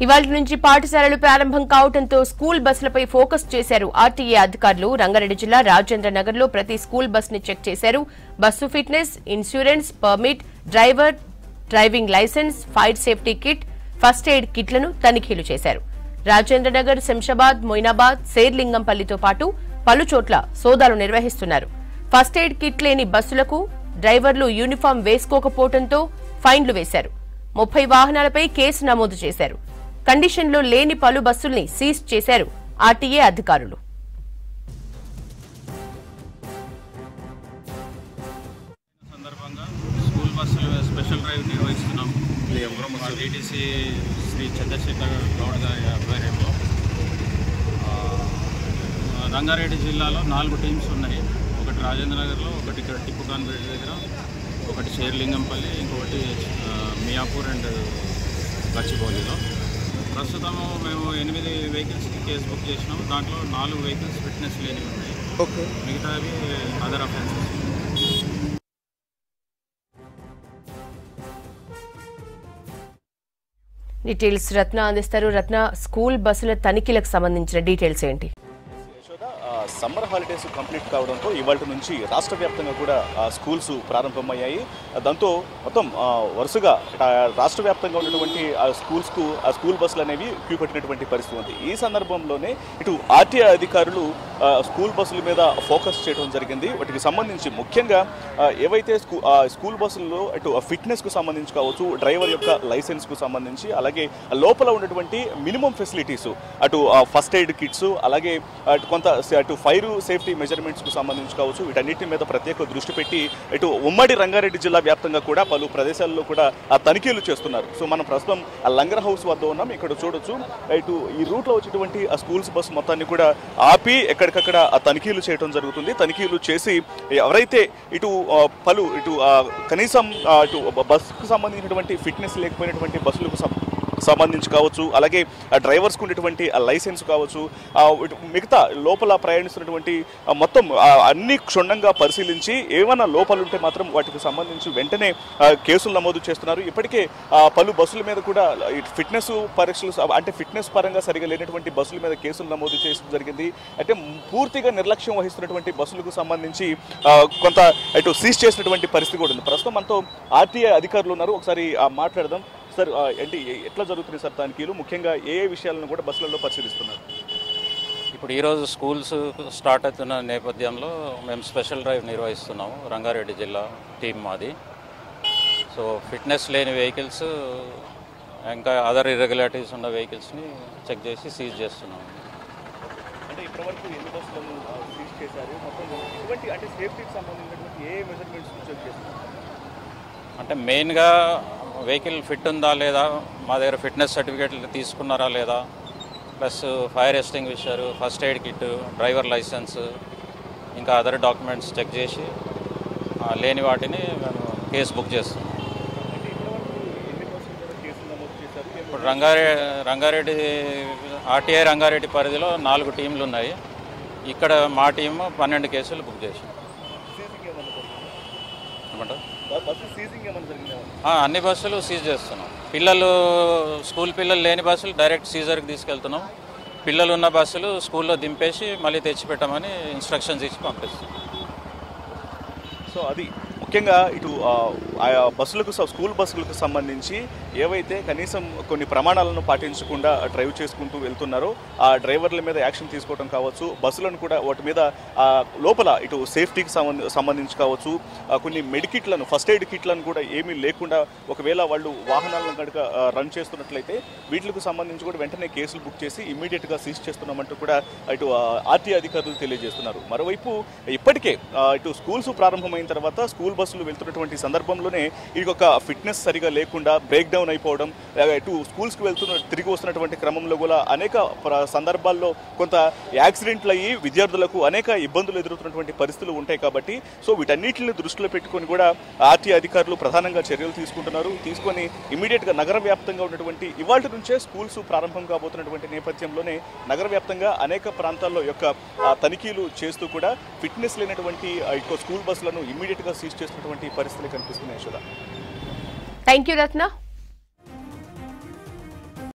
ఇవాళ నుంచి పాఠశాలలు ప్రారంభం కావడంతో స్కూల్ బస్సులపై ఫోకస్ చేశారు ఆర్టీఏ అధికారులు. రంగారెడ్డి జిల్లా రాజేంద్ర నగర్ లో ప్రతి స్కూల్ బస్ ని చెక్ చేశారు. Bus fitness, insurance, permit, driver, driving licence, fire safety kit, first aid కిట్లను తనిఖీలు చేశారు. రాజేంద్ర నగర్, శంషాబాద్, మొయినాబాద్, శేర్లింగంపల్లితో పాటు పలు చోట్ల సోదాలు నిర్వహిస్తున్నారు. ఫస్ట్ ఎయిడ్ కిట్ లేని బస్సులకు డ్రైవర్లు యూనిఫామ్ వేసుకోకపోవడంతో ఫైన్లు వేశారు. 30 వాహనాలపై కేసు నమోదు చేశారు. కండిషన్లో లేని పలు బస్సుల్ని సీజ్ చేశారు ఆర్టీఏ అధికారులు. సందర్భంగా స్కూల్ బస్సులు స్పెషల్ డ్రైవ్ నిర్వహిస్తున్నాం. డీటీసీ శ్రీ చంద్రశేఖర్ గౌడ్ గారి ఆధ్వర్యంలో రంగారెడ్డి జిల్లాలో 4 టీమ్స్ ఉన్నాయి. ఒకటి రాజేంద్ర నగర్లో, ఒకటి ఇక్కడ టిప్పుకాన్ బ్రిడ్జ్ దగ్గర, ఒకటి షేర్లింగంపల్లి, ఇంకొకటి మియాపూర్ అండ్ గచ్చిబౌలిలో. ప్రస్తుతము మేము 8 వెహికల్స్కి కేసు బుక్ చేసినాం. దాంట్లో 4 వెహికల్స్ ఫిట్నెస్ లేనివి ఉన్నాయి. మిగతావి అదర్ అఫెన్సెస్. డీటెయిల్స్ రత్న అందిస్తారు. రత్న, స్కూల్ బస్సుల తనిఖీలకు సంబంధించిన డీటెయిల్స్ ఏంటి? సమ్మర్ హాలిడేస్ కంప్లీట్ కావడంతో ఇవాళ నుంచి రాష్ట్ర వ్యాప్తంగా కూడా స్కూల్స్ ప్రారంభమయ్యాయి. దాంతో మొత్తం వరుసగా రాష్ట్ర వ్యాప్తంగా ఉన్నటువంటి స్కూల్ బస్సులు అనేవి క్యూ కట్టినటువంటి పరిస్థితి ఉంది. ఈ సందర్భంలోనే ఇటు ఆర్టీఏ అధికారులు స్కూల్ బస్సుల మీద ఫోకస్ చేయడం జరిగింది. వాటికి సంబంధించి ముఖ్యంగా ఏవైతే స్కూల్ బస్సుల్లో ఇటు ఫిట్నెస్కు సంబంధించి కావచ్చు, డ్రైవర్ యొక్క లైసెన్స్కు సంబంధించి, అలాగే లోపల ఉన్నటువంటి మినిమం ఫెసిలిటీస్, అటు ఫస్ట్ ఎయిడ్ కిట్స్, అలాగే కొంత అటు ఫైర్ సేఫ్టీ మెజర్మెంట్స్కు సంబంధించి కావచ్చు, వీటన్నిటి మీద ప్రత్యేక దృష్టి పెట్టి ఇటు ఉమ్మడి రంగారెడ్డి జిల్లా వ్యాప్తంగా కూడా పలు ప్రదేశాల్లో కూడా తనిఖీలు చేస్తున్నారు. సో మనం ప్రస్తుతం లంగర్ హౌస్ వద్ద ఉన్నాం. ఇక్కడ చూడొచ్చు, ఇటు ఈ రూట్లో వచ్చేటువంటి ఆ స్కూల్స్ బస్సు మొత్తాన్ని కూడా ఆపి ఎక్కడికక్కడ తనిఖీలు చేయడం జరుగుతుంది. తనిఖీలు చేసి ఎవరైతే ఇటు కనీసం ఇటు బస్సుకు సంబంధించినటువంటి ఫిట్నెస్ లేకపోయినటువంటి బస్సులకు సంబంధించి కావచ్చు, అలాగే డ్రైవర్స్కు ఉన్నటువంటి లైసెన్స్ కావచ్చు, మిగతా లోపల ప్రయాణిస్తున్నటువంటి మొత్తం అన్ని క్షుణ్ణంగా పరిశీలించి ఏమైనా లోపాలు ఉంటే మాత్రం వాటికి సంబంధించి వెంటనే కేసులు నమోదు చేస్తున్నారు. ఇప్పటికే పలు బస్సుల మీద కూడా ఫిట్నెస్ పరీక్షలు, అంటే ఫిట్నెస్ పరంగా సరిగా లేనటువంటి బస్సుల మీద కేసులు నమోదు చేయడం జరిగింది. అంటే పూర్తిగా నిర్లక్ష్యం వహిస్తున్నటువంటి బస్సులకు సంబంధించి కొంత ఇటు సీజ్ చేసినటువంటి పరిస్థితి కూడా ఉంది. ప్రస్తుతం మనతో ఆర్టీఏ అధికారులు ఉన్నారు. ఒకసారి మాట్లాడదాం. సార్, ఏంటి ఎట్లా జరుగుతుంది సార్ తనిఖీలు? ముఖ్యంగా ఏ విషయాలను కూడా బస్సులలో పరిశీలిస్తున్నారు? ఇప్పుడు ఈరోజు స్కూల్స్ స్టార్ట్ అవుతున్న నేపథ్యంలో మేము స్పెషల్ డ్రైవ్ నిర్వహిస్తున్నాము. రంగారెడ్డి జిల్లా టీం మాది. సో ఫిట్నెస్ లేని వెహికల్స్, ఇంకా అదర్ ఇర్రెగ్యులారిటీస్ ఉన్న వెహికల్స్ని చెక్ చేసి సీజ్ చేస్తున్నాము. అంటే ఇప్పటివరకు ఎన్ని బస్సులను సీజ్ చేశారు? మొత్తం ఇటువంటి అంటే సేఫ్టీకి సంబంధించినటువంటి ఏ మెజర్మెంట్స్ చెక్ చేస్తున్నారు? అంటే మెయిన్గా వెహికల్ ఫిట్ ఉందా లేదా, మా దగ్గర ఫిట్నెస్ సర్టిఫికేట్లు తీసుకున్నారా లేదా, plus fire extinguisher, first aid kit, driver licence, ఇంకా అదర్ డాక్యుమెంట్స్ చెక్ చేసి లేని వాటిని మేము కేసు బుక్ చేస్తాం. ఇప్పుడు రంగారెడ్డి ఆర్టీఐ రంగారెడ్డి పరిధిలో 4 టీంలు ఉన్నాయి. ఇక్కడ మా టీము 12 కేసులు బుక్ చేసాం. అన్ని బస్సులు సీజ్ చేస్తున్నాం. స్కూల్ పిల్లలు లేని బస్సులు డైరెక్ట్ సీజర్కి తీసుకెళ్తున్నాం. పిల్లలు ఉన్న బస్సులు స్కూల్లో దింపేసి మళ్ళీ తెచ్చిపెట్టమని ఇన్స్ట్రక్షన్స్ ఇచ్చి పంపిస్తున్నాం. సో అది ముఖ్యంగా ఇటు స్కూల్ బస్సులకు సంబంధించి ఏవైతే కనీసం కొన్ని ప్రమాణాలను పాటించకుండా డ్రైవ్ చేసుకుంటూ వెళ్తున్నారో ఆ డ్రైవర్ల మీద యాక్షన్ తీసుకోవడం కావచ్చు, బస్సులను కూడా వాటి మీద లోపల ఇటు సేఫ్టీకి సంబంధించి కావచ్చు, కొన్ని మెడికిట్లను, ఫస్ట్ ఎయిడ్ కిట్లను కూడా ఏమీ లేకుండా ఒకవేళ వాళ్ళు వాహనాలను కనుక రన్ చేస్తున్నట్లయితే వీటికి సంబంధించి కూడా వెంటనే కేసులు బుక్ చేసి ఇమ్మీడియట్గా సీజ్ చేస్తున్నామంటూ కూడా ఇటు ఆర్టీఏ అధికారులు తెలియజేస్తున్నారు. మరోవైపు ఇప్పటికే ఇటు స్కూల్స్ ప్రారంభమైన తర్వాత స్కూల్ బస్సులు వెళ్తున్నటువంటి సందర్భంలోనే ఇది ఒక ఫిట్నెస్ సరిగా లేకుండా బ్రేక్ డౌన్ అయిపోవడం, ఇటు స్కూల్స్కి తిరిగి వస్తున్నటువంటి క్రమంలో కూడా అనేక సందర్భాల్లో కొంత యాక్సిడెంట్లు అయ్యి విద్యార్థులకు అనేక ఇబ్బందులు ఎదురవుతున్నటువంటి పరిస్థితులు ఉంటాయి. కాబట్టి సో వీటన్నిటిని దృష్టిలో పెట్టుకొని కూడా ఆర్టీఏ అధికారులు ప్రధానంగా చర్యలు తీసుకొని ఇమీడియట్గా నగర వ్యాప్తంగా ఉన్నటువంటి ఇవాళ నుంచే స్కూల్స్ ప్రారంభం కాబోతున్నటువంటి నేపథ్యంలోనే నగర వ్యాప్తంగా అనేక ప్రాంతాల్లో యొక్క తనిఖీలు చేస్తూ కూడా ఫిట్నెస్ లేనటువంటి స్కూల్ బస్సులను ఇమీడియట్గా సీజ్ చేస్తున్నటువంటి పరిస్థితులు కనిపిస్తున్నాయి. Thank you Ratna.